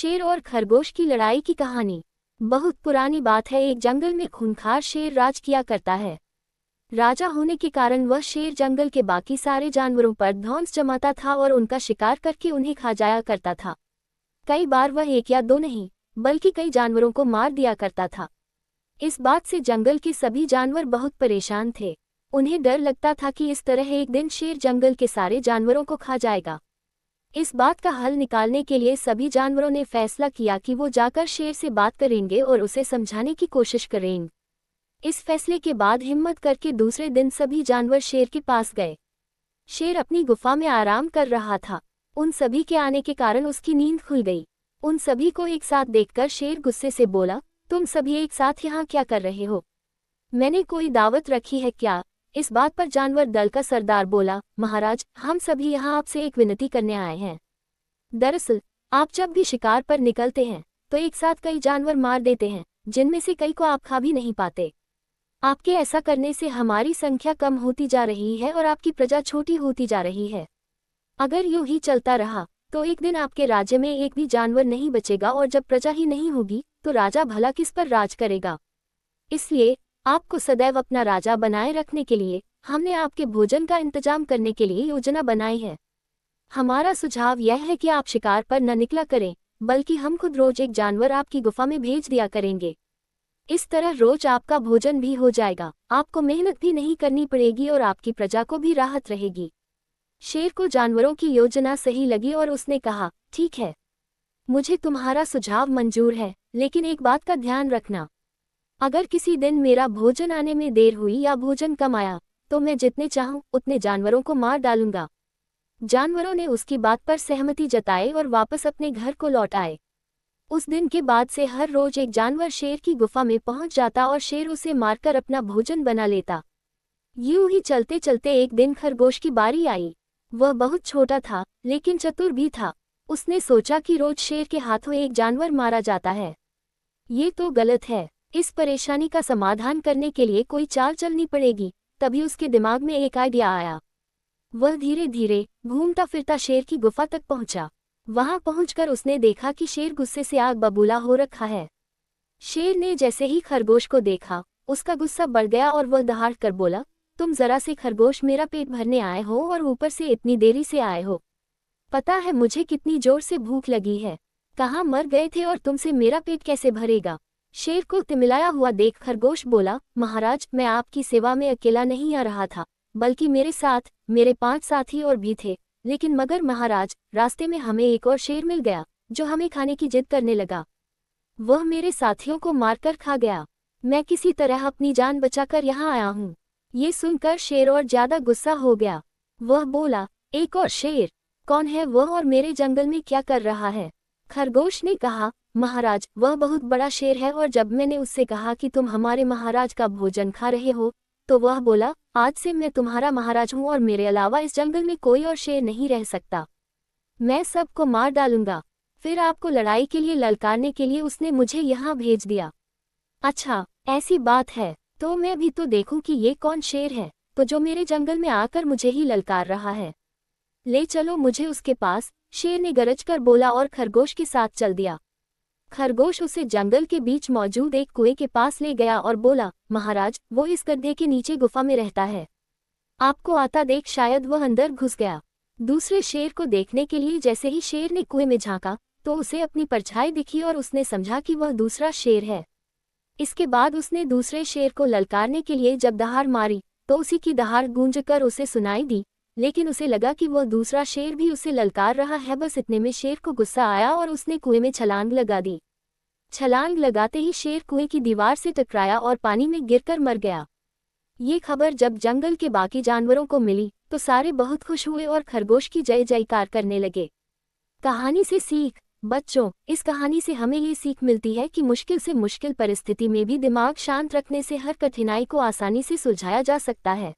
शेर और खरगोश की लड़ाई की कहानी। बहुत पुरानी बात है। एक जंगल में खूंखार शेर राज किया करता है। राजा होने के कारण वह शेर जंगल के बाकी सारे जानवरों पर धौंस जमाता था और उनका शिकार करके उन्हें खा जाया करता था। कई बार वह एक या दो नहीं बल्कि कई जानवरों को मार दिया करता था। इस बात से जंगल के सभी जानवर बहुत परेशान थे। उन्हें डर लगता था कि इस तरह एक दिन शेर जंगल के सारे जानवरों को खा जाएगा। इस बात का हल निकालने के लिए सभी जानवरों ने फैसला किया कि वो जाकर शेर से बात करेंगे और उसे समझाने की कोशिश करेंगे। इस फैसले के बाद हिम्मत करके दूसरे दिन सभी जानवर शेर के पास गए। शेर अपनी गुफा में आराम कर रहा था। उन सभी के आने के कारण उसकी नींद खुल गई। उन सभी को एक साथ देखकर शेर गुस्से से बोला, तुम सभी एक साथ यहाँ क्या कर रहे हो? मैंने कोई दावत रखी है क्या? इस बात पर जानवर दल का सरदार बोला, महाराज, हम सभी यहाँ आपसे एक विनती करने आए हैं। दरअसल आप जब भी शिकार पर निकलते हैं तो एक साथ कई जानवर मार देते हैं, जिनमें से कई को आप खा भी नहीं पाते। आपके ऐसा करने से हमारी संख्या कम होती जा रही है और आपकी प्रजा छोटी होती जा रही है। अगर यूं ही चलता रहा तो एक दिन आपके राज्य में एक भी जानवर नहीं बचेगा और जब प्रजा ही नहीं होगी तो राजा भला किस पर राज करेगा? इसलिए आपको सदैव अपना राजा बनाए रखने के लिए हमने आपके भोजन का इंतजाम करने के लिए योजना बनाई है। हमारा सुझाव यह है कि आप शिकार पर न निकला करें, बल्कि हम खुद रोज एक जानवर आपकी गुफा में भेज दिया करेंगे। इस तरह रोज आपका भोजन भी हो जाएगा, आपको मेहनत भी नहीं करनी पड़ेगी और आपकी प्रजा को भी राहत रहेगी। शेर को जानवरों की योजना सही लगी और उसने कहा, ठीक है, मुझे तुम्हारा सुझाव मंजूर है, लेकिन एक बात का ध्यान रखना। अगर किसी दिन मेरा भोजन आने में देर हुई या भोजन कम आया तो मैं जितने चाहूं उतने जानवरों को मार डालूंगा। जानवरों ने उसकी बात पर सहमति जताई और वापस अपने घर को लौट आए। उस दिन के बाद से हर रोज एक जानवर शेर की गुफा में पहुंच जाता और शेर उसे मारकर अपना भोजन बना लेता। यूं ही चलते चलते एक दिन खरगोश की बारी आई। वह बहुत छोटा था लेकिन चतुर भी था। उसने सोचा कि रोज शेर के हाथों एक जानवर मारा जाता है, ये तो गलत है। इस परेशानी का समाधान करने के लिए कोई चाल चलनी पड़ेगी। तभी उसके दिमाग में एक आइडिया आया। वह धीरे धीरे घूमता फिरता शेर की गुफा तक पहुंचा। वहां पहुंचकर उसने देखा कि शेर गुस्से से आग बबूला हो रखा है। शेर ने जैसे ही खरगोश को देखा उसका गुस्सा बढ़ गया और वह दहाड़ कर बोला, तुम जरा से खरगोश मेरा पेट भरने आए हो और ऊपर से इतनी देरी से आए हो। पता है मुझे कितनी जोर से भूख लगी है। कहाँ मर गए थे और तुमसे मेरा पेट कैसे भरेगा? शेर को तिमिलाया हुआ देख खरगोश बोला, महाराज, मैं आपकी सेवा में अकेला नहीं आ रहा था, बल्कि मेरे साथ मेरे 5 साथी और भी थे। लेकिन मगर महाराज, रास्ते में हमें एक और शेर मिल गया जो हमें खाने की जिद करने लगा। वह मेरे साथियों को मारकर खा गया। मैं किसी तरह अपनी जान बचाकर यहाँ आया हूँ। ये सुनकर शेर और ज्यादा गुस्सा हो गया। वह बोला, एक और शेर? कौन है वह और मेरे जंगल में क्या कर रहा है? खरगोश ने कहा, महाराज, वह बहुत बड़ा शेर है और जब मैंने उससे कहा कि तुम हमारे महाराज का भोजन खा रहे हो तो वह बोला, आज से मैं तुम्हारा महाराज हूँ और मेरे अलावा इस जंगल में कोई और शेर नहीं रह सकता। मैं सबको मार डालूंगा। फिर आपको लड़ाई के लिए ललकारने के लिए उसने मुझे यहाँ भेज दिया। अच्छा, ऐसी बात है तो मैं भी तो देखूं कि ये कौन शेर है तो जो मेरे जंगल में आकर मुझे ही ललकार रहा है। ले चलो मुझे उसके पास, शेर ने गरज कर बोला और खरगोश के साथ चल दिया। खरगोश उसे जंगल के बीच मौजूद एक कुएं के पास ले गया और बोला, महाराज, वो इस गड्ढे के नीचे गुफा में रहता है। आपको आता देख शायद वह अंदर घुस गया। दूसरे शेर को देखने के लिए जैसे ही शेर ने कुएं में झांका तो उसे अपनी परछाई दिखी और उसने समझा कि वह दूसरा शेर है। इसके बाद उसने दूसरे शेर को ललकारने के लिए जब दहाड़ मारी तो उसी की दहाड़ गूंजकर उसे सुनाई दी, लेकिन उसे लगा कि वह दूसरा शेर भी उसे ललकार रहा है। बस इतने में शेर को गुस्सा आया और उसने कुएं में छलांग लगा दी। छलांग लगाते ही शेर कुएं की दीवार से टकराया और पानी में गिरकर मर गया। ये खबर जब जंगल के बाकी जानवरों को मिली तो सारे बहुत खुश हुए और खरगोश की जय जयकार करने लगे। कहानी से सीख। बच्चों, इस कहानी से हमें ये सीख मिलती है कि मुश्किल से मुश्किल परिस्थिति में भी दिमाग शांत रखने से हर कठिनाई को आसानी से सुलझाया जा सकता है।